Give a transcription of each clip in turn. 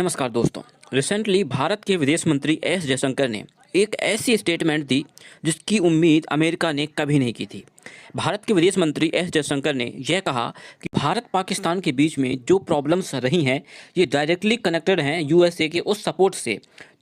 नमस्कार दोस्तों। रिसेंटली भारत के विदेश मंत्री एस जयशंकर ने एक ऐसी स्टेटमेंट दी जिसकी उम्मीद अमेरिका ने कभी नहीं की थी। भारत के विदेश मंत्री एस जयशंकर ने यह कहा कि भारत पाकिस्तान के बीच में जो प्रॉब्लम्स रही हैं ये डायरेक्टली कनेक्टेड हैं यूएसए के उस सपोर्ट से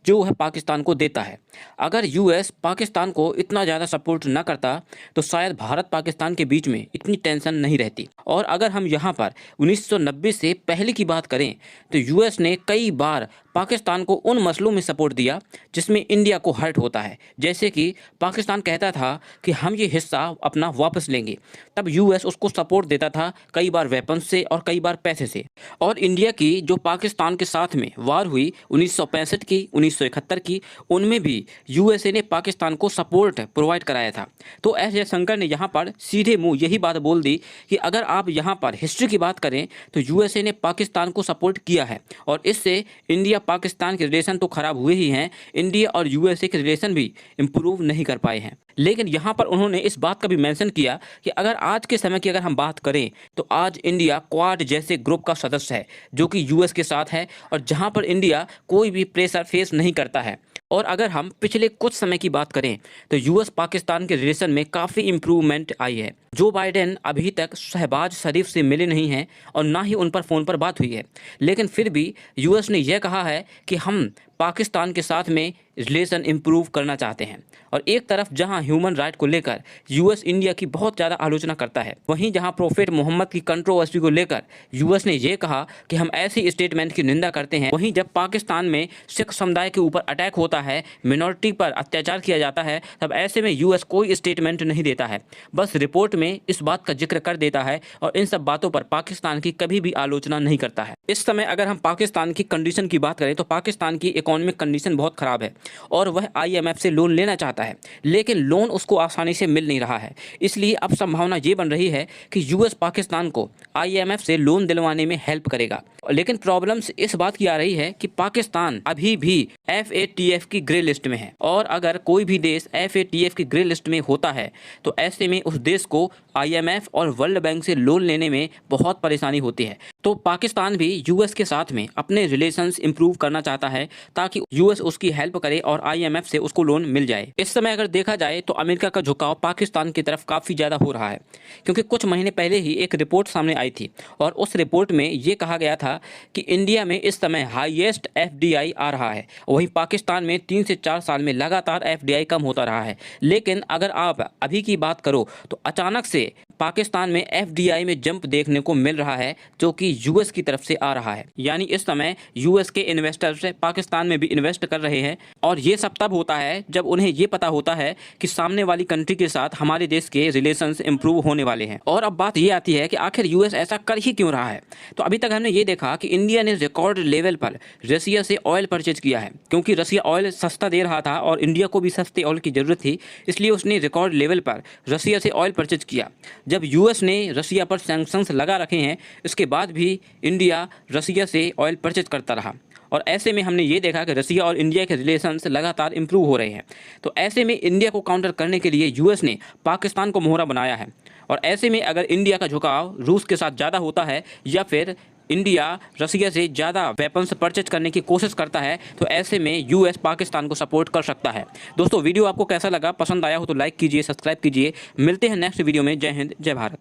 जो है पाकिस्तान को देता है। अगर यूएस पाकिस्तान को इतना ज़्यादा सपोर्ट न करता तो शायद भारत पाकिस्तान के बीच में इतनी टेंशन नहीं रहती। और अगर हम यहाँ पर 1990 से पहले की बात करें तो यूएस ने कई बार पाकिस्तान को उन मसलों में सपोर्ट दिया जिसमें इंडिया को हर्ट होता है। जैसे कि पाकिस्तान कहता था कि हम ये हिस्सा अपना वापस लेंगे, तब यूएस उसको सपोर्ट देता था, कई बार वेपन से और कई बार पैसे से। और इंडिया की जो पाकिस्तान के साथ में वार हुई 1965 की, 1971 की, उनमें भी यूएसए ने पाकिस्तान को सपोर्ट प्रोवाइड कराया था। तो एस जयशंकर ने यहाँ पर सीधे मुंह यही बात बोल दी कि अगर आप यहाँ पर हिस्ट्री की बात करें तो यूएसए ने पाकिस्तान को सपोर्ट किया है और इससे इंडिया पाकिस्तान के रिलेशन तो खराब हुए ही हैं, इंडिया और यूएसए के रिलेशन भी इम्प्रूव नहीं कर पाए हैं। लेकिन यहाँ पर उन्होंने इस बात का भी मेंशन किया कि अगर आज के समय की अगर हम बात करें तो आज इंडिया क्वाड जैसे ग्रुप का सदस्य है जो कि यूएस के साथ है और जहाँ पर इंडिया कोई भी प्रेशर फेस नहीं करता है। और अगर हम पिछले कुछ समय की बात करें तो यूएस पाकिस्तान के रिलेशन में काफ़ी इम्प्रूवमेंट आई है। जो बाइडेन अभी तक शहबाज शरीफ से मिले नहीं हैं और ना ही उन पर फ़ोन पर बात हुई है, लेकिन फिर भी यूएस ने यह कहा है कि हम पाकिस्तान के साथ में रिलेशन इम्प्रूव करना चाहते हैं। और एक तरफ जहां ह्यूमन राइट को लेकर यूएस इंडिया की बहुत ज़्यादा आलोचना करता है, वहीं जहां प्रोफेट मोहम्मद की कंट्रोवर्सी को लेकर यूएस ने यह कहा कि हम ऐसी स्टेटमेंट की निंदा करते हैं, वहीं जब पाकिस्तान में सिख समुदाय के ऊपर अटैक होता है, मिनॉरिटी पर अत्याचार किया जाता है, तब ऐसे में यूएस कोई स्टेटमेंट नहीं देता है, बस रिपोर्ट में इस बात का जिक्र कर देता है और इन सब बातों पर पाकिस्तान की कभी भी आलोचना नहीं करता है। इस समय अगर हम पाकिस्तान की कंडीशन की बात करें तो पाकिस्तान की इकोनॉमिक कंडीशन बहुत ख़राब है और वह आईएमएफ से लोन लेना चाहता है, लेकिन लोन उसको आसानी से मिल नहीं रहा है। इसलिए अब संभावना ये बन रही है कि यूएस पाकिस्तान को आईएमएफ से लोन दिलवाने में हेल्प करेगा। लेकिन प्रॉब्लम्स इस बात की आ रही है कि पाकिस्तान अभी भी FATF की ग्रे लिस्ट में है और अगर कोई भी देश FATF की ग्रे लिस्ट में होता है तो ऐसे में उस देश को IMF और वर्ल्ड बैंक से लोन लेने में बहुत परेशानी होती है। तो पाकिस्तान भी यूएस के साथ में अपने रिलेशंस इंप्रूव करना चाहता है ताकि यूएस उसकी हेल्प करे और IMF से उसको लोन मिल जाए। इस समय अगर देखा जाए तो अमेरिका का झुकाव पाकिस्तान की तरफ काफ़ी ज़्यादा हो रहा है, क्योंकि कुछ महीने पहले ही एक रिपोर्ट सामने आई थी और उस रिपोर्ट में ये कहा गया था कि इंडिया में इस समय हाईएस्ट FDI आ रहा है, वहीं पाकिस्तान में 3 से 4 साल में लगातार FDI कम होता रहा है। लेकिन अगर आप अभी की बात करो तो अचानक से पाकिस्तान में FDI में जंप देखने को मिल रहा है जो कि यूएस की तरफ से आ रहा है। यानी इस समय यूएस के इन्वेस्टर्स पाकिस्तान में भी इन्वेस्ट कर रहे हैं और ये सब तब होता है जब उन्हें ये पता होता है कि सामने वाली कंट्री के साथ हमारे देश के रिलेशंस इंप्रूव होने वाले हैं। और अब बात ये आती है कि आखिर यूएस ऐसा कर ही क्यों रहा है। तो अभी तक हमने ये देखा कि इंडिया ने रिकॉर्ड लेवल पर रसिया से ऑयल परचेज किया है, क्योंकि रसिया ऑयल सस्ता दे रहा था और इंडिया को भी सस्ते ऑयल की ज़रूरत थी, इसलिए उसने रिकॉर्ड लेवल पर रसिया से ऑयल परचेज किया। जब यूएस ने रसिया पर सैंक्शंस लगा रखे हैं, इसके बाद भी इंडिया रसिया से ऑयल परचेज करता रहा और ऐसे में हमने ये देखा कि रसिया और इंडिया के रिलेशंस लगातार इंप्रूव हो रहे हैं। तो ऐसे में इंडिया को काउंटर करने के लिए यूएस ने पाकिस्तान को मोहरा बनाया है और ऐसे में अगर इंडिया का झुकाव रूस के साथ ज़्यादा होता है या फिर इंडिया रसिया से ज़्यादा वेपन्स परचेज करने की कोशिश करता है तो ऐसे में यूएस पाकिस्तान को सपोर्ट कर सकता है। दोस्तों, वीडियो आपको कैसा लगा? पसंद आया हो तो लाइक कीजिए, सब्सक्राइब कीजिए। मिलते हैं नेक्स्ट वीडियो में। जय हिंद, जय भारत।